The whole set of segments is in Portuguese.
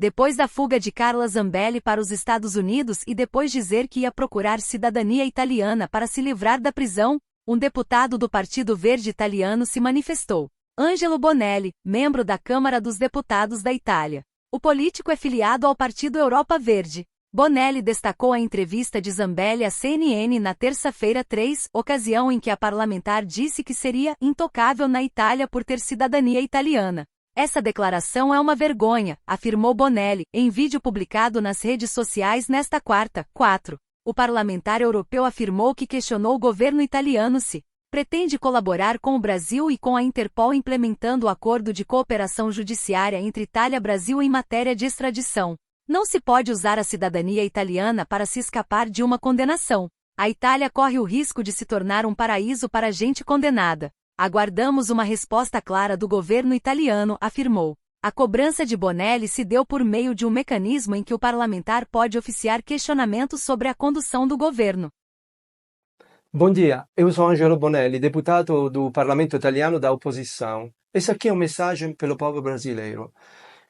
depois da fuga de Carla Zambelli para os Estados Unidos e depois dizer que ia procurar cidadania italiana para se livrar da prisão, um deputado do Partido Verde italiano se manifestou. Angelo Bonelli, membro da Câmara dos Deputados da Itália. O político é filiado ao Partido Europa Verde. Bonelli destacou a entrevista de Zambelli à CNN na terça-feira 3, ocasião em que a parlamentar disse que seria intocável na Itália por ter cidadania italiana. Essa declaração é uma vergonha, afirmou Bonelli, em vídeo publicado nas redes sociais nesta quarta, 4. O parlamentar europeu afirmou que questionou o governo italiano se pretende colaborar com o Brasil e com a Interpol implementando o acordo de cooperação judiciária entre Itália e Brasil em matéria de extradição. Não se pode usar a cidadania italiana para se escapar de uma condenação. A Itália corre o risco de se tornar um paraíso para gente condenada. Aguardamos uma resposta clara do governo italiano, afirmou. A cobrança de Bonelli se deu por meio de um mecanismo em que o parlamentar pode oficiar questionamentos sobre a condução do governo. Bom dia, eu sou Angelo Bonelli, deputado do Parlamento Italiano da oposição. Esse aqui é uma mensagem pelo povo brasileiro.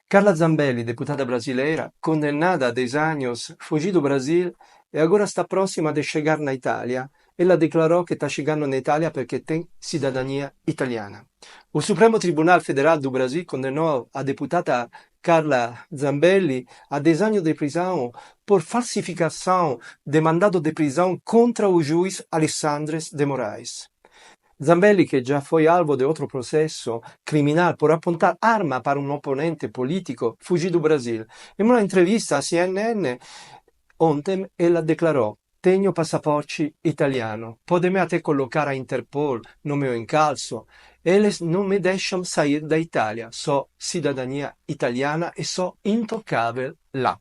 Carla Zambelli, deputada brasileira, condenada a 10 anos, fugiu do Brasil e agora está próxima de chegar na Itália. Ela declarou que está chegando na Itália porque tem cidadania italiana. O Supremo Tribunal Federal do Brasil condenou a deputada Carla Zambelli a 10 anos de prisão por falsificação de mandado de prisão contra o juiz Alexandre de Moraes. Zambelli, che già foi alvo di altro processo criminale por apontar arma para um oponente político, fugiu do Brasil. In una intervista a CNN, ontem, ela declarou: tenho passaporte italiano, podem até colocar a Interpol no meu encalço, eles não me deixam sair da Itália, sou cidadania italiana e sou intocável lá.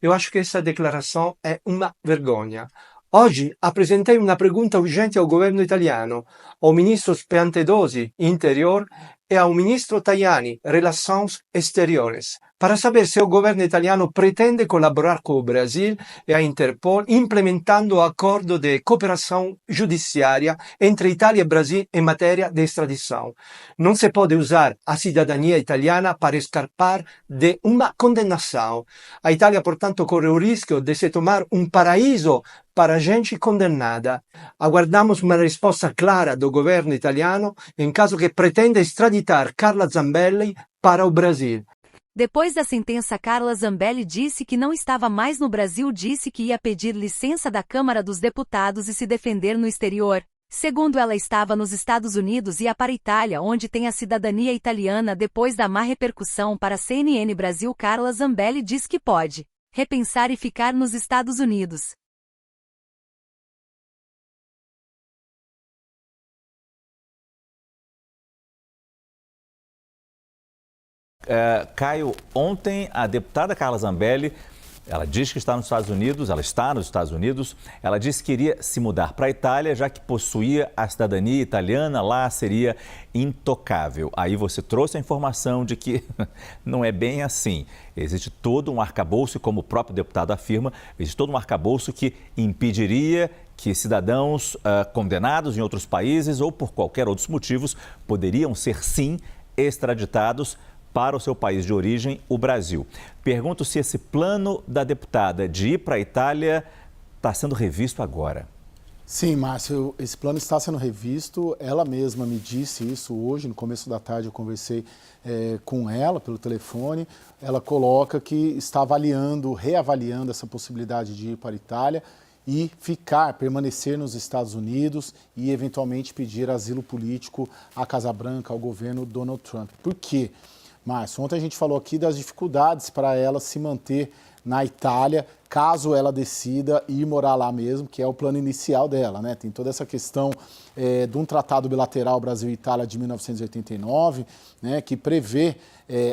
Eu acho que essa declaração é uma vergonha. Oggi apresentei una pergunta urgente ao governo italiano, ao ministro Piantedosi, Interior, e ao ministro Tajani, Relações Exteriores, para saber se o governo italiano pretende colaborar com o Brasil e a Interpol implementando o acordo de cooperação judiciária entre Itália e Brasil em matéria de extradição. Não se pode usar a cidadania italiana para escapar de uma condenação. A Itália, portanto, corre o risco de se tornar um paraíso para gente condenada. Aguardamos uma risposta clara do governo italiano em caso que pretenda extraditar Carla Zambelli para o Brasil. Depois da sentença, Carla Zambelli disse que não estava mais no Brasil, disse que ia pedir licença da Câmara dos Deputados e se defender no exterior. Segundo ela, estava nos Estados Unidos e ia para a Itália, onde tem a cidadania italiana. Depois da má repercussão para a CNN Brasil, Carla Zambelli diz que pode repensar e ficar nos Estados Unidos. Caio, ontem a deputada Carla Zambelli, ela diz que está nos Estados Unidos, ela disse que iria se mudar para a Itália, já que possuía a cidadania italiana, lá seria intocável. Aí você trouxe a informação de que não é bem assim. Existe todo um arcabouço, como o próprio deputado afirma, existe todo um arcabouço que impediria que cidadãos condenados em outros países ou por qualquer outros motivos poderiam ser, sim, extraditados para o seu país de origem, o Brasil. Pergunto se esse plano da deputada de ir para a Itália está sendo revisto agora. Sim, Márcio, esse plano está sendo revisto. Ela mesma me disse isso hoje, no começo da tarde eu conversei com ela pelo telefone. Ela coloca que está reavaliando essa possibilidade de ir para a Itália e permanecer nos Estados Unidos e eventualmente pedir asilo político à Casa Branca, ao governo Donald Trump. Por quê? Márcio, ontem a gente falou aqui das dificuldades para ela se manter na Itália, caso ela decida ir morar lá mesmo, que é o plano inicial dela, né? Tem toda essa questão de um tratado bilateral Brasil e Itália de 1989, né, que prevê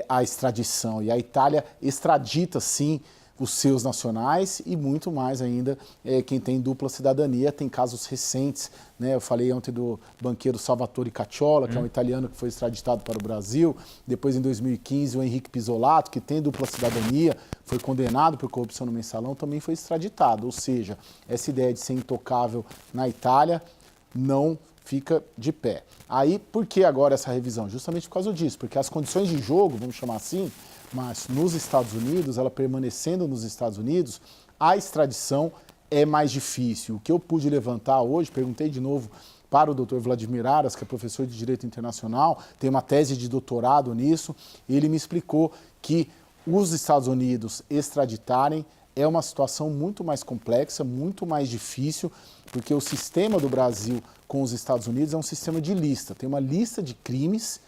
a extradição. E a Itália extradita, sim, os seus nacionais e muito mais ainda quem tem dupla cidadania. Tem casos recentes, né? Eu falei ontem do banqueiro Salvatore Cacciola, que é um italiano que foi extraditado para o Brasil. Depois, em 2015, o Henrique Pisolato, que tem dupla cidadania, foi condenado por corrupção no mensalão, também foi extraditado. Ou seja, essa ideia de ser intocável na Itália não fica de pé. Aí, por que agora essa revisão? Justamente por causa disso, porque as condições de jogo, vamos chamar assim, Mas nos Estados Unidos, ela permanecendo nos Estados Unidos, a extradição é mais difícil. O que eu pude levantar hoje, perguntei de novo para o Dr. Vladimir Aras, que é professor de Direito Internacional, tem uma tese de doutorado nisso, e ele me explicou que os Estados Unidos extraditarem é uma situação muito mais complexa, muito mais difícil, porque o sistema do Brasil com os Estados Unidos é um sistema de lista. Tem uma lista de crimes,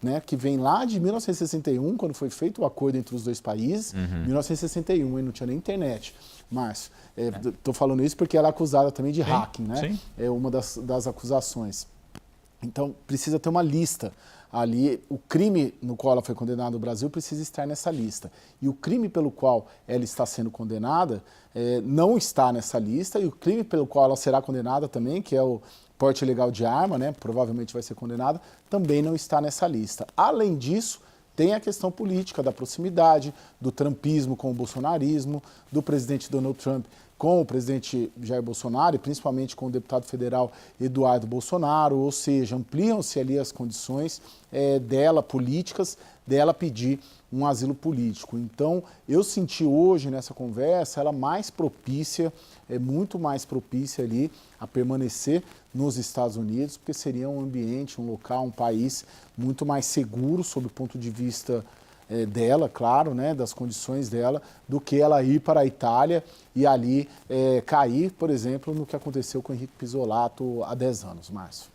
né, que vem lá de 1961, quando foi feito o acordo entre os dois países, 1961, e não tinha nem internet. Márcio, estou falando isso porque ela é acusada também de hacking, né? Sim. É uma das acusações. Então, precisa ter uma lista ali. O crime no qual ela foi condenada no Brasil precisa estar nessa lista. E o crime pelo qual ela está sendo condenada não está nessa lista. E o crime pelo qual ela será condenada também, que é o porte ilegal de arma, né, provavelmente vai ser condenada, também não está nessa lista. Além disso, tem a questão política da proximidade, do trumpismo com o bolsonarismo, do presidente Donald Trump com o presidente Jair Bolsonaro e principalmente com o deputado federal Eduardo Bolsonaro, ou seja, ampliam-se ali as condições dela, políticas, dela pedir um asilo político. Então, eu senti hoje nessa conversa ela mais propícia, muito mais propícia ali a permanecer nos Estados Unidos, porque seria um ambiente, um local, um país muito mais seguro sob o ponto de vista dela, claro, né, das condições dela, do que ela ir para a Itália e ali cair, por exemplo, no que aconteceu com o Henrique Pizzolatto há 10 anos, Márcio.